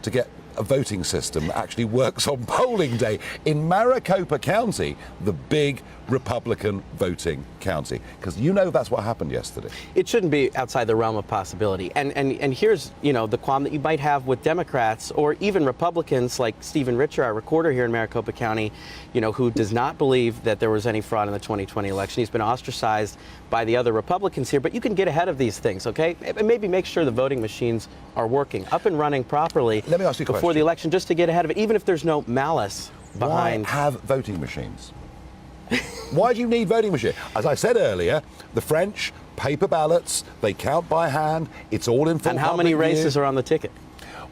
to get a voting system that actually works on polling day in Maricopa County, the big Republican voting county? Because you know that's what happened yesterday. It shouldn't be outside the realm of possibility. And here's, the qualm that you might have with Democrats or even Republicans like Stephen Richer, our recorder here in Maricopa County, who does not believe that there was any fraud in the 2020 election. He's been ostracized by the other Republicans here, but you can get ahead of these things, okay? And maybe make sure the voting machines are working, up and running properly. Let me ask you a question. Before the election, just to get ahead of it, even if there's no malice behind. Why have voting machines? Why do you need voting machines? As I said earlier, the French, paper ballots, they count by hand, it's all in full And how many races are on the ticket?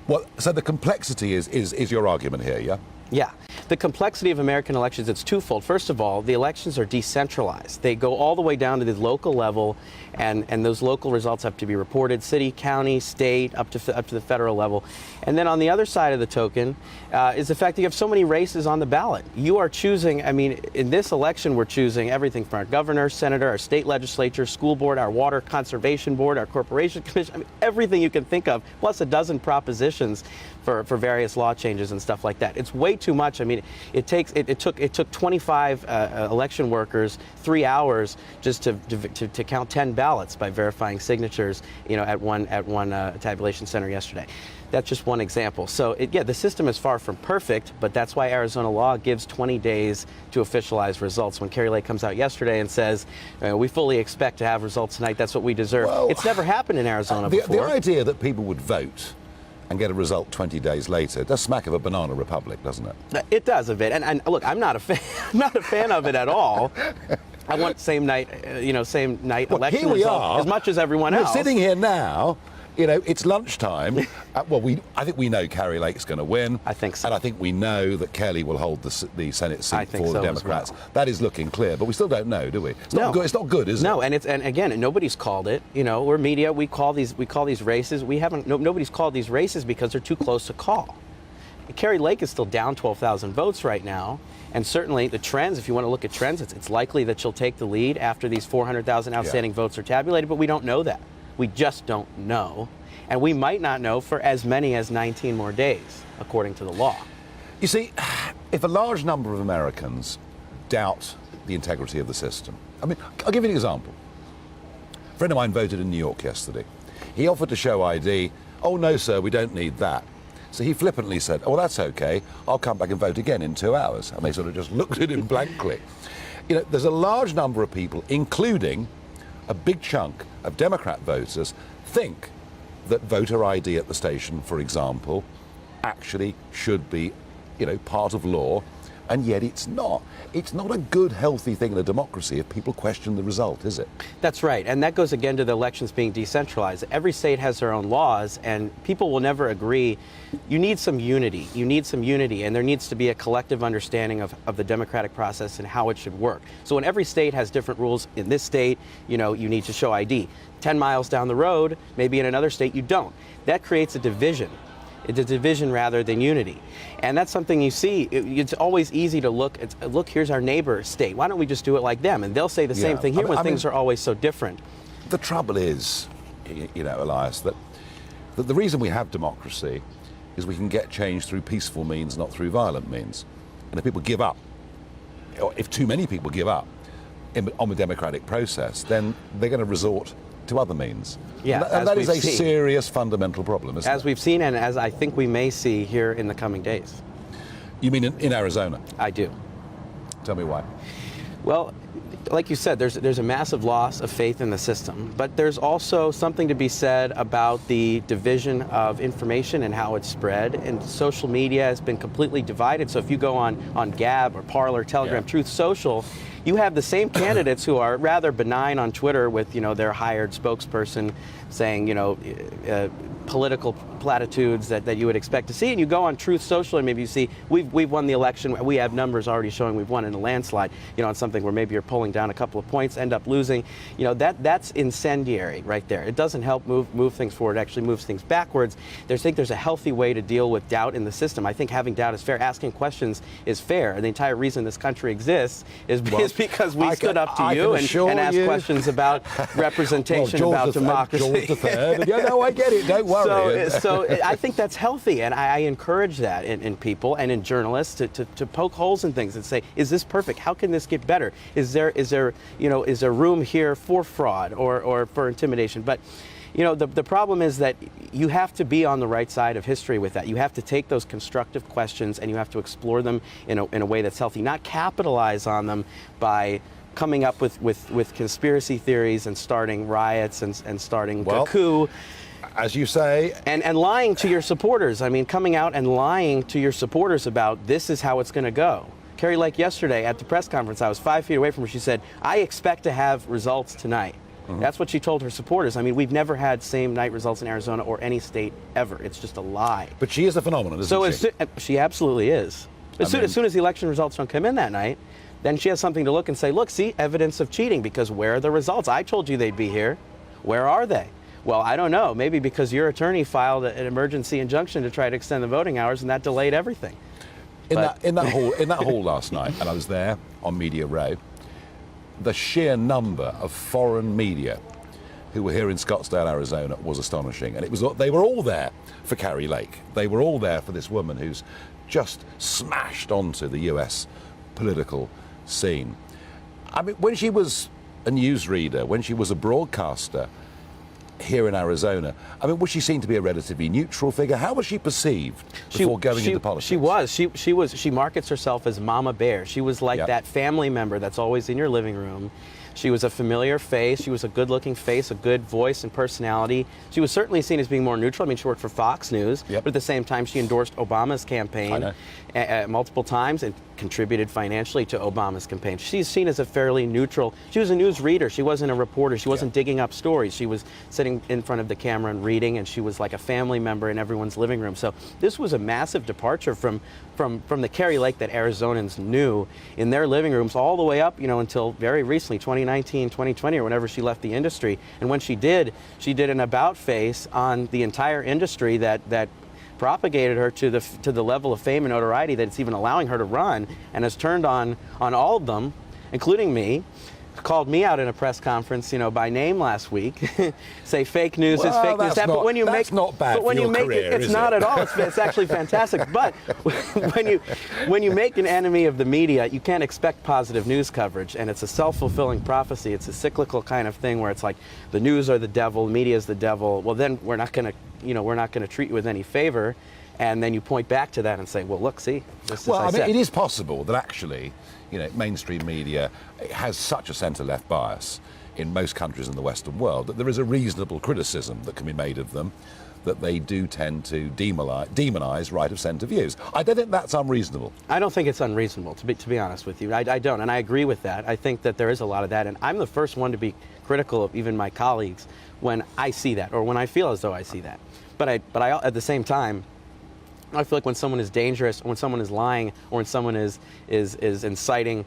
Well, so the complexity is your argument here, yeah? Yeah. The complexity of American elections, it's twofold. First of all, the elections are decentralized. They go all the way down to the local level, and those local results have to be reported, city, county, state, up to the federal level. And then on the other side of the token is the fact that you have so many races on the ballot. You are choosing, in this election, we're choosing everything from our governor, senator, our state legislature, school board, our water conservation board, our corporation commission, everything you can think of, plus a dozen propositions for various law changes and stuff like that. It's way too much. It took 25 election workers 3 hours just to count 10 ballots by verifying signatures, at one tabulation center yesterday. That's just one example. So the system is far from perfect, but that's why Arizona law gives 20 days to officialize results. When Kari Lake comes out yesterday and says, we fully expect to have results tonight, that's what we deserve. Well, it's never happened in Arizona before. The idea that people would vote and get a result 20 days later does smack of a banana republic, doesn't it? It does a bit. And look, I'm not a fan of it at all. I want same night election here we results are, as much as everyone else. We're sitting here now. It's lunchtime. I think we know Kari Lake's going to win. I think so. And I think we know that Kelly will hold the Senate seat for the Democrats. Well. That is looking clear, but we still don't know, do we? It's not good. It's not good, is it? No, and again, nobody's called it. We're media. We call these races. Nobody's called these races because they're too close to call. Kari Lake is still down 12,000 votes right now. And certainly the trends, if you want to look at trends, it's likely that she'll take the lead after these 400,000 outstanding votes are tabulated, but we don't know that. We just don't know. And we might not know for as many as 19 more days, according to the law. You see, if a large number of Americans doubt the integrity of the system, I'll give you an example. A friend of mine voted in New York yesterday. He offered to show ID. Oh, no, sir, we don't need that. So he flippantly said, oh, well, that's okay. I'll come back and vote again in 2 hours. And they sort of just looked at him blankly. There's a large number of people, including a big chunk of Democrat voters, think that voter ID at the station, for example, actually should be, part of law, and yet it's not. It's not a good, healthy thing in a democracy if people question the result, is it? That's right, and that goes again to the elections being decentralized. Every state has their own laws, and people will never agree. You need some unity. And there needs to be a collective understanding of the democratic process and how it should work. So when every state has different rules, in this state, you need to show ID. 10 miles down the road, maybe in another state, you don't. That creates a division. It's a division rather than unity. And that's something you see. It's always easy to look, here's our neighbor state. Why don't we just do it like them? And they'll say the same thing here when things are always so different. The trouble is, Elias, that the reason we have democracy is we can get change through peaceful means, not through violent means. And if people give up, or if too many people give up on the democratic process, then they're going to resort to other means. Yeah, and that is a serious fundamental problem, isn't it? As we've seen, and as I think we may see here in the coming days. You mean in Arizona? I do. Tell me why. Well, like you said, there's a massive loss of faith in the system, but there's also something to be said about the division of information and how it's spread. And social media has been completely divided. So if you go on Gab or Parler, Telegram, Truth Social, you have the same candidates who are rather benign on Twitter with, their hired spokesperson saying, political platitudes that you would expect to see, and you go on Truth Social and maybe you see we've won the election. We have numbers already showing we've won in a landslide. On something where maybe you're pulling down a couple of points, end up losing. That's incendiary right there. It doesn't help move things forward. It actually moves things backwards. I think there's a healthy way to deal with doubt in the system. I think having doubt is fair. Asking questions is fair. And the entire reason this country exists is because we stood up to you and asked questions about representation, about democracy. George III. Yeah, no, I get it. Don't worry. So I think that's healthy, and I encourage that in people and in journalists to poke holes in things and say, is this perfect? How can this get better? Is there room here for fraud or for intimidation? But the problem is that you have to be on the right side of history with that. You have to take those constructive questions and you have to explore them in a way that's healthy, not capitalize on them by coming up with conspiracy theories and starting riots and starting a coup. As you say. And lying to your supporters. I mean, coming out and lying to your supporters about this is how it's going to go. Kari Lake yesterday at the press conference, I was 5 feet away from her, she said, I expect to have results tonight. That's what she told her supporters. I mean, we've never had same night results in Arizona or any state ever. It's just a lie. But she is a phenomenon, isn't she? She absolutely is. As soon as the election results don't come in that night, then she has something to look and say, look, see, evidence of cheating, because where are the results? I told you they'd be here. Where are they? Well, I don't know. Maybe because your attorney filed an emergency injunction to try to extend the voting hours, and that delayed everything. In that hall last night, and I was there on Media Row, the sheer number of foreign media who were here in Scottsdale, Arizona, was astonishing. And they were all there for Kari Lake. They were all there for this woman who's just smashed onto the US political scene. I mean, when she was a newsreader, when she was a broadcaster here in Arizona, I mean, was she seen to be a relatively neutral figure? How was she perceived before going into politics? She markets herself as Mama Bear. She was like that family member that's always in your living room. She was a familiar face. She was a good-looking face, a good voice and personality. She was certainly seen as being more neutral. I mean, she worked for Fox News, but at the same time, she endorsed Obama's campaign multiple times and contributed financially to Obama's campaign. She's seen as a fairly neutral. She was a news reader. She wasn't a reporter. She wasn't digging up stories. She was sitting in front of the camera and reading, and she was like a family member in everyone's living room. So this was a massive departure from the Kari Lake that Arizonans knew in their living rooms all the way up, until very recently, 2019, 2020, or whenever she left the industry. And when she did an about face on the entire industry that propagated her to the level of fame and notoriety that it's even allowing her to run, and has turned on all of them, including me. Called me out in a press conference, by name last week. Say fake news is fake news. But when you make it's not at all. It's actually fantastic. But when you make an enemy of the media, you can't expect positive news coverage, and it's a self-fulfilling prophecy. It's a cyclical kind of thing where it's like the news are the devil, the media is the devil. Well, then we're not going to treat you with any favor. And then you point back to that and say, well, look, see, this well, I mean, it is possible that actually, mainstream media has such a centre-left bias in most countries in the Western world that there is a reasonable criticism that can be made of them, that they do tend to demonise right-of-centre views. I don't think that's unreasonable. I don't think it's unreasonable, to be honest with you. I don't, and I agree with that. I think that there is a lot of that, and I'm the first one to be critical of even my colleagues when I see that, or when I feel as though I see that. But I at the same time, I feel like when someone is dangerous, or when someone is lying, or when someone is inciting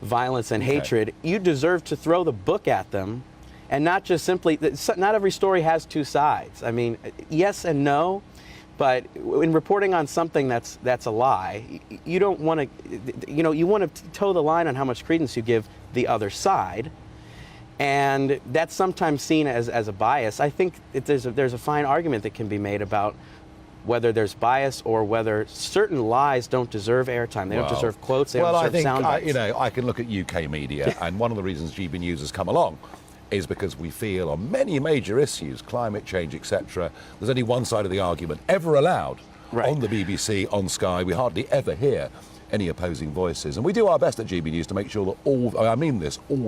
violence and hatred, you deserve to throw the book at them, and not just simply. Not every story has two sides. I mean, yes and no, but in reporting on something that's a lie, you don't want to. You want to toe the line on how much credence you give the other side, and that's sometimes seen as a bias. I think there's a fine argument that can be made about whether there's bias or whether certain lies don't deserve airtime. They don't deserve quotes, they don't deserve sound bites. I can look at UK media, and one of the reasons GB News has come along is because we feel on many major issues, climate change, etc., there's only one side of the argument ever allowed on the BBC, on Sky. We hardly ever hear any opposing voices. And we do our best at GB News to make sure that all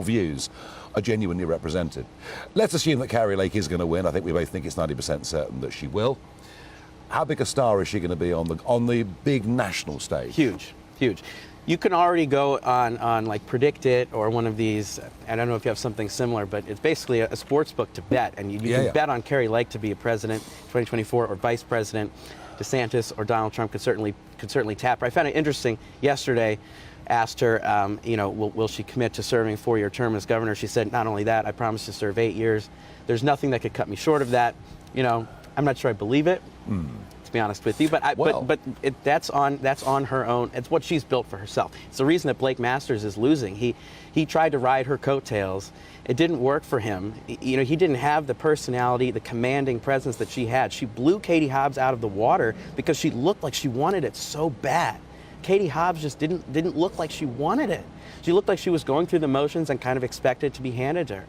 views are genuinely represented. Let's assume that Kari Lake is going to win. I think we both think it's 90% certain that she will. How big a star is she going to be on the big national stage? Huge, huge. You can already go on like Predict It or one of these. I don't know if you have something similar, but it's basically a sports book to bet, and you can bet on Kari Lake to be a president 2024 or vice president. DeSantis or Donald Trump could certainly tap her. I found it interesting yesterday. Asked her, will she commit to serving a 4-year term as governor? She said, not only that, I promise to serve 8 years. There's nothing that could cut me short of that. I'm not sure I believe it. To be honest with you, but that's on her own. It's what she's built for herself. It's the reason that Blake Masters is losing. He tried to ride her coattails. It didn't work for him. He didn't have the personality, the commanding presence that she had. She blew Katie Hobbs out of the water because she looked like she wanted it so bad. Katie Hobbs just didn't look like she wanted it. She looked like she was going through the motions and kind of expected to be handed to her.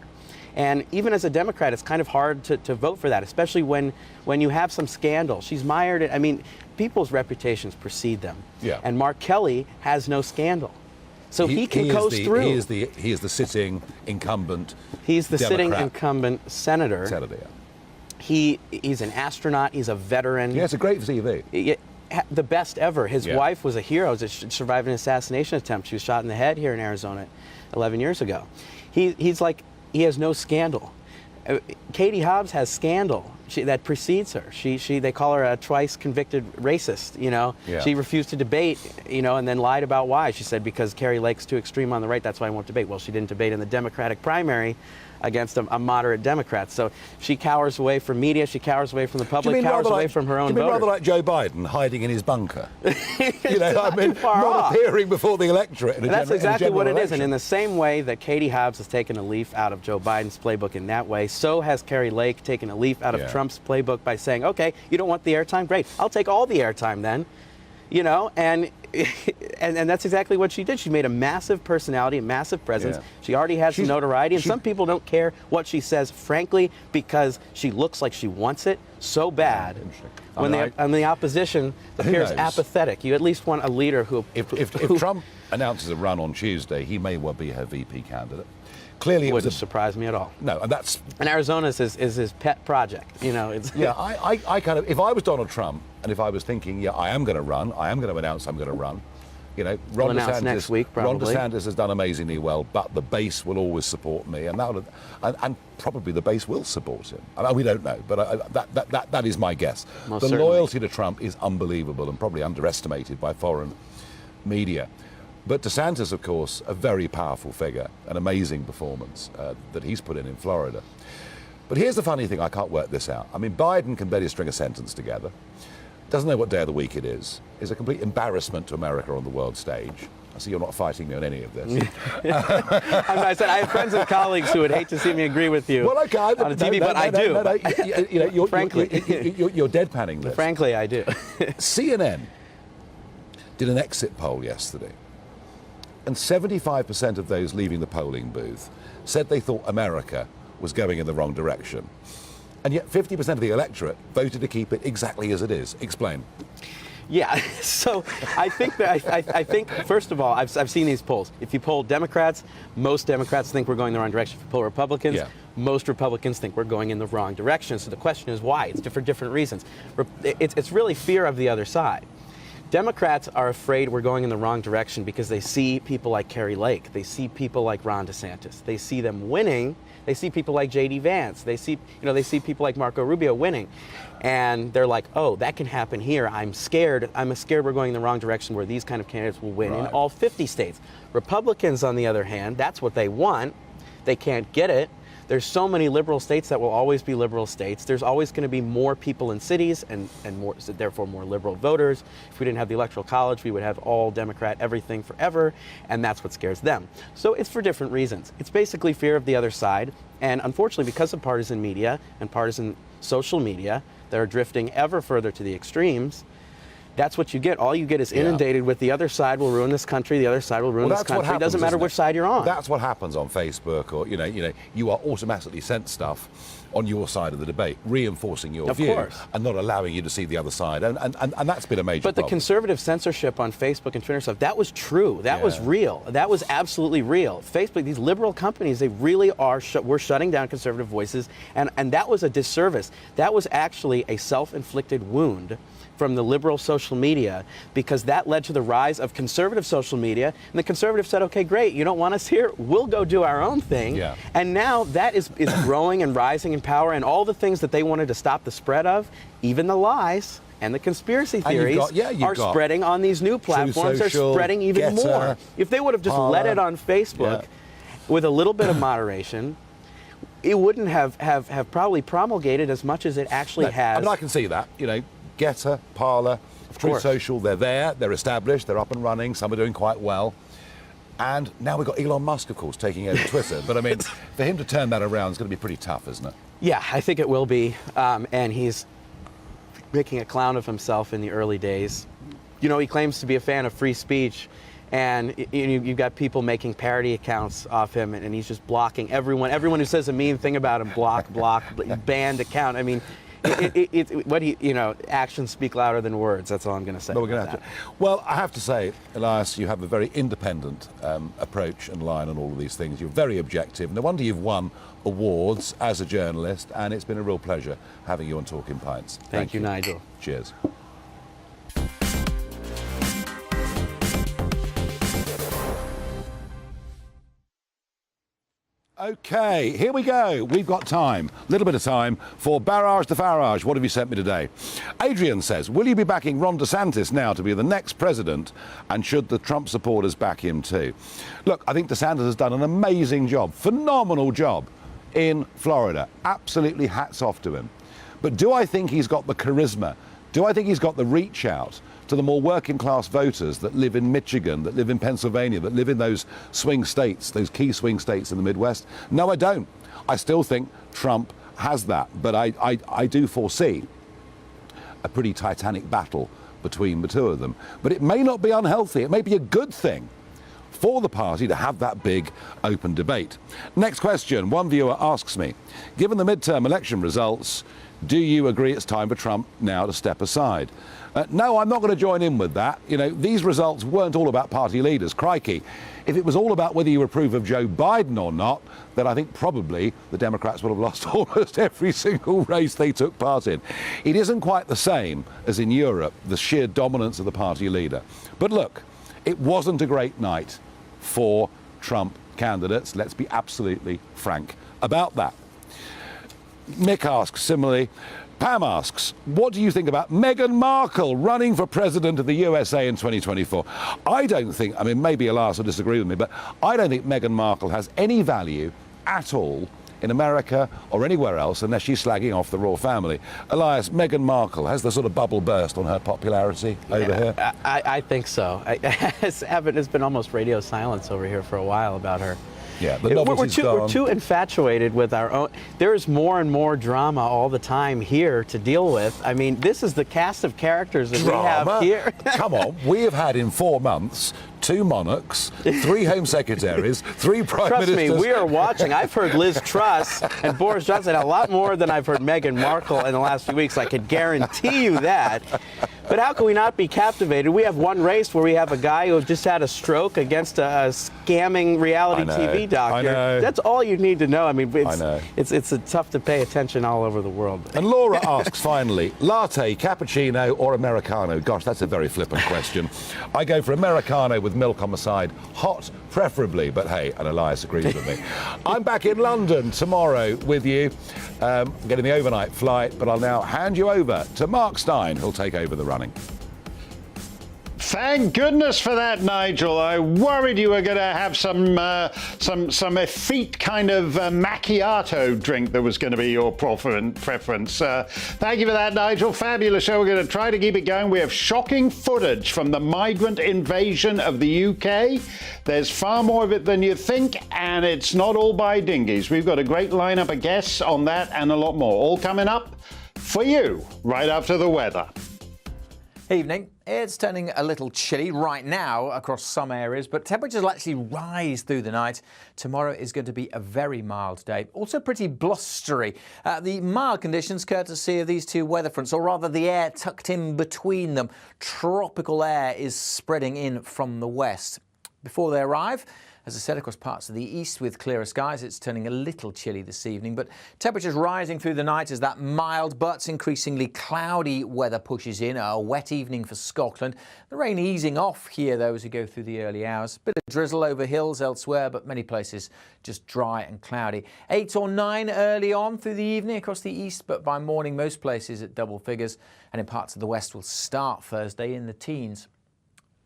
And even as a Democrat, it's kind of hard to vote for that, especially when you have some scandal. She's mired in, people's reputations precede them. Yeah. And Mark Kelly has no scandal. So he can coast through. He is the sitting incumbent He's the Democrat. sitting incumbent senator. He's an astronaut. He's a veteran. Yeah, it's a great CV. The best ever. His wife was a hero. Survived an assassination attempt. She was shot in the head here in Arizona 11 years ago. He has no scandal. Katie Hobbs has scandal that precedes her. They call her a twice convicted racist. She refused to debate. And then lied about why. She said because Kari Lake's too extreme on the right, that's why I won't debate. Well, she didn't debate in the Democratic primary against a moderate Democrat. So she cowers away from media. She cowers away from the public. Cowers away from her own voters. Rather like Joe Biden hiding in his bunker? Not appearing before the electorate. That's exactly what it is. And in the same way that Katie Hobbs has taken a leaf out of Joe Biden's playbook in that way, so has Kari Lake taken a leaf out of Trump's playbook by saying, okay, you don't want the airtime? Great. I'll take all the airtime then. And that's exactly what she did. She made a massive personality, a massive presence. She already has some notoriety, and some people don't care what she says, frankly, because she looks like she wants it so bad. When the opposition appears apathetic, you at least want a leader who... If Trump announces a run on Tuesday, he may well be her VP candidate. Clearly, it wouldn't surprise me at all. No, and Arizona's is his pet project. I kind of, if I was Donald Trump, and if I was thinking, I am going to run, I am going to announce I'm going to run. Ron DeSantis, next week, probably. Ron DeSantis has done amazingly well, but the base will always support me, and probably the base will support him. We don't know, but that is my guess. The loyalty to Trump is unbelievable and probably underestimated by foreign media. But DeSantis, of course, a very powerful figure, an amazing performance that he's put in Florida. But here's the funny thing, I can't work this out. Biden can barely string a sentence together, doesn't know what day of the week it is a complete embarrassment to America on the world stage. I see you're not fighting me on any of this. I said I have friends and colleagues who would hate to see me agree with you on TV, but I do. Frankly, you're deadpanning this. Frankly, I do. CNN did an exit poll yesterday, and 75% of those leaving the polling booth said they thought America was going in the wrong direction. And yet 50% of the electorate voted to keep it exactly as it is. Explain. Yeah, so I think first of all, I've seen these polls. If you poll Democrats, most Democrats think we're going the wrong direction. If you poll Republicans, most Republicans think we're going in the wrong direction. So the question is why? It's for different reasons. It's really fear of the other side. Democrats are afraid we're going in the wrong direction because they see people like Kari Lake. They see people like Ron DeSantis. They see them winning. They see people like J.D. Vance. They see people like Marco Rubio winning. And they're like, oh, that can happen here. I'm scared. I'm scared we're going in the wrong direction where these kind of candidates will win in all 50 states. Republicans, on the other hand, that's what they want. They can't get it. There's so many liberal states that will always be liberal states. There's always going to be more people in cities and more, so therefore more liberal voters. If we didn't have the Electoral College, we would have all Democrat everything forever, and that's what scares them. So it's for different reasons. It's basically fear of the other side, and unfortunately, because of partisan media and partisan social media that are drifting ever further to the extremes, that's what you get. All you get is inundated with the other side will ruin this country, the other side will ruin this country. It doesn't matter which side you're on. That's what happens on Facebook, or you are automatically sent stuff on your side of the debate, reinforcing your Of view course. and not allowing you to see the other side. And that's been a major But the problem. conservative censorship on Facebook and Twitter stuff, that was true. That was real. That was absolutely real. Facebook, these liberal companies, they really are we're shutting down conservative voices, and that was a disservice. That was actually a self-inflicted wound from the liberal social media, because that led to the rise of conservative social media. And the conservatives said, okay, great, you don't want us here, we'll go do our own thing. Yeah. And now that is growing and rising in power, and all the things that they wanted to stop the spread of, even the lies and the conspiracy theories are spreading on these new platforms. They're spreading even more. If they would have just let it on Facebook with a little bit of moderation, it wouldn't have probably promulgated as much as it actually has. I mean, I can see that, you know, Getter, Parler, Truth Social, they're there, they're established, they're up and running, some are doing quite well. And now we've got Elon Musk, of course, taking over Twitter. But I mean, for him to turn that around is going to be pretty tough, isn't it? Yeah, I think it will be. And he's making a clown of himself in the early days. You know, he claims to be a fan of free speech, and you've got people making parody accounts off him, and he's just blocking everyone. Everyone who says a mean thing about him, block, banned account. I mean, actions speak louder than words. That's all I'm going to say. But we're going to have to. Well, I have to say, Elias, you have a very independent approach and line on all of these things. You're very objective. No wonder you've won awards as a journalist, and it's been a real pleasure having you on Talking Pints. Thank you, Nigel. Cheers. Okay, here we go. We've got time, a little bit of time for Barrage to Farage. What have you sent me today? Adrian says, will you be backing Ron DeSantis now to be the next president, and should the Trump supporters back him too? Look, I think DeSantis has done an amazing job, phenomenal job in Florida. Absolutely hats off to him. But do I think he's got the charisma? Do I think he's got the reach out to the more working class voters that live in Michigan, that live in Pennsylvania, that live in those swing states, those key swing states in the Midwest? No, I don't. I still think Trump has that, but I do foresee a pretty titanic battle between the two of them. But it may not be unhealthy. It may be a good thing for the party to have that big open debate. Next question. One viewer asks me, given the midterm election results, do you agree it's time for Trump now to step aside? No, I'm not going to join in with that. You know, these results weren't all about party leaders. Crikey. If it was all about whether you approve of Joe Biden or not, then I think probably the Democrats would have lost almost every single race they took part in. It isn't quite the same as in Europe, the sheer dominance of the party leader. But look, it wasn't a great night for Trump candidates. Let's be absolutely frank about that. Mick asks similarly. Pam asks, what do you think about Meghan Markle running for president of the USA in 2024? I don't think, I mean, maybe Elias will disagree with me, but I don't think Meghan Markle has any value at all in America or anywhere else unless she's slagging off the royal family. Elias, Meghan Markle, has the sort of bubble burst on her popularity over here? I think so. There's been almost radio silence over here for a while about her. Yeah, the novelty's gone. We're too infatuated with our own. There's more and more drama all the time here to deal with. I mean, this is the cast of characters that we have here. Come on, we have had in 4 months 2 monarchs, 3 home secretaries, 3 prime ministers. Trust me, we are watching. I've heard Liz Truss and Boris Johnson a lot more than I've heard Meghan Markle in the last few weeks. I could guarantee you that. But how can we not be captivated? We have one race where we have a guy who just had a stroke against a scamming reality TV doctor. I know. That's all you need to know. I mean, it's tough to pay attention all over the world. And Laura asks, finally, latte, cappuccino or Americano? Gosh, that's a very flippant question. I go for Americano with milk on the side. Hot, preferably, but hey, and Elias agrees with me. I'm back in London tomorrow with you, getting the overnight flight, but I'll now hand you over to Mark Stein, who'll take over the running. Thank goodness for that, Nigel. I worried you were going to have some effete kind of macchiato drink that was going to be your preference. Thank you for that, Nigel. Fabulous show. We're going to try to keep it going. We have shocking footage from the migrant invasion of the UK. There's far more of it than you think, and it's not all by dinghies. We've got a great lineup of guests on that and a lot more. All coming up for you right after the weather. Evening. It's turning a little chilly right now across some areas, but temperatures will actually rise through the night. Tomorrow is going to be a very mild day, also pretty blustery. The mild conditions courtesy of these two weather fronts, or rather the air tucked in between them. Tropical air is spreading in from the west. Before they arrive, as I said, across parts of the east with clearer skies, it's turning a little chilly this evening, but temperatures rising through the night as that mild but increasingly cloudy weather pushes in. A wet evening for Scotland. The rain easing off here, though, as we go through the early hours. Bit of drizzle over hills elsewhere, but many places just dry and cloudy. 8 or 9 early on through the evening across the east, but by morning most places at double figures, and in parts of the west will start Thursday in the teens.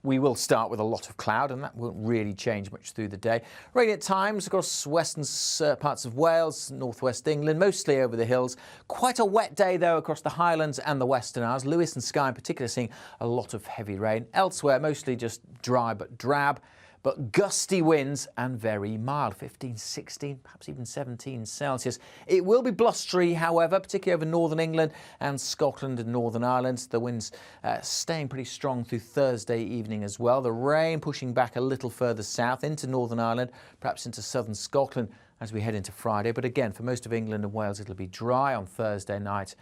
We will start with a lot of cloud, and that won't really change much through the day. Rain at times across western parts of Wales, northwest England, mostly over the hills. Quite a wet day, though, across the Highlands and the Western Isles. Lewis and Skye in particular seeing a lot of heavy rain. Elsewhere, mostly just dry but drab. But gusty winds and very mild, 15, 16, perhaps even 17 Celsius. It will be blustery, however, particularly over northern England and Scotland and Northern Ireland. The winds staying pretty strong through Thursday evening as well. The rain pushing back a little further south into Northern Ireland, perhaps into southern Scotland as we head into Friday. But again, for most of England and Wales, it'll be dry on Thursday night.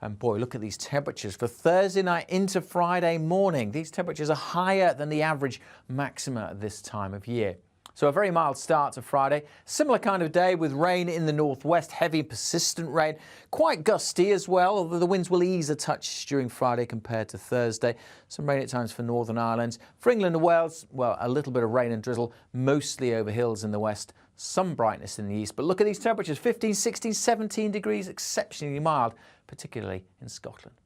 And boy, look at these temperatures for Thursday night into Friday morning. These temperatures are higher than the average maxima at this time of year. So a very mild start to Friday. Similar kind of day with rain in the northwest, heavy persistent rain. Quite gusty as well, although the winds will ease a touch during Friday compared to Thursday. Some rain at times for Northern Ireland. For England and Wales, well, a little bit of rain and drizzle, mostly over hills in the west. Some brightness in the east. But look at these temperatures, 15, 16, 17 degrees, exceptionally mild, particularly in Scotland.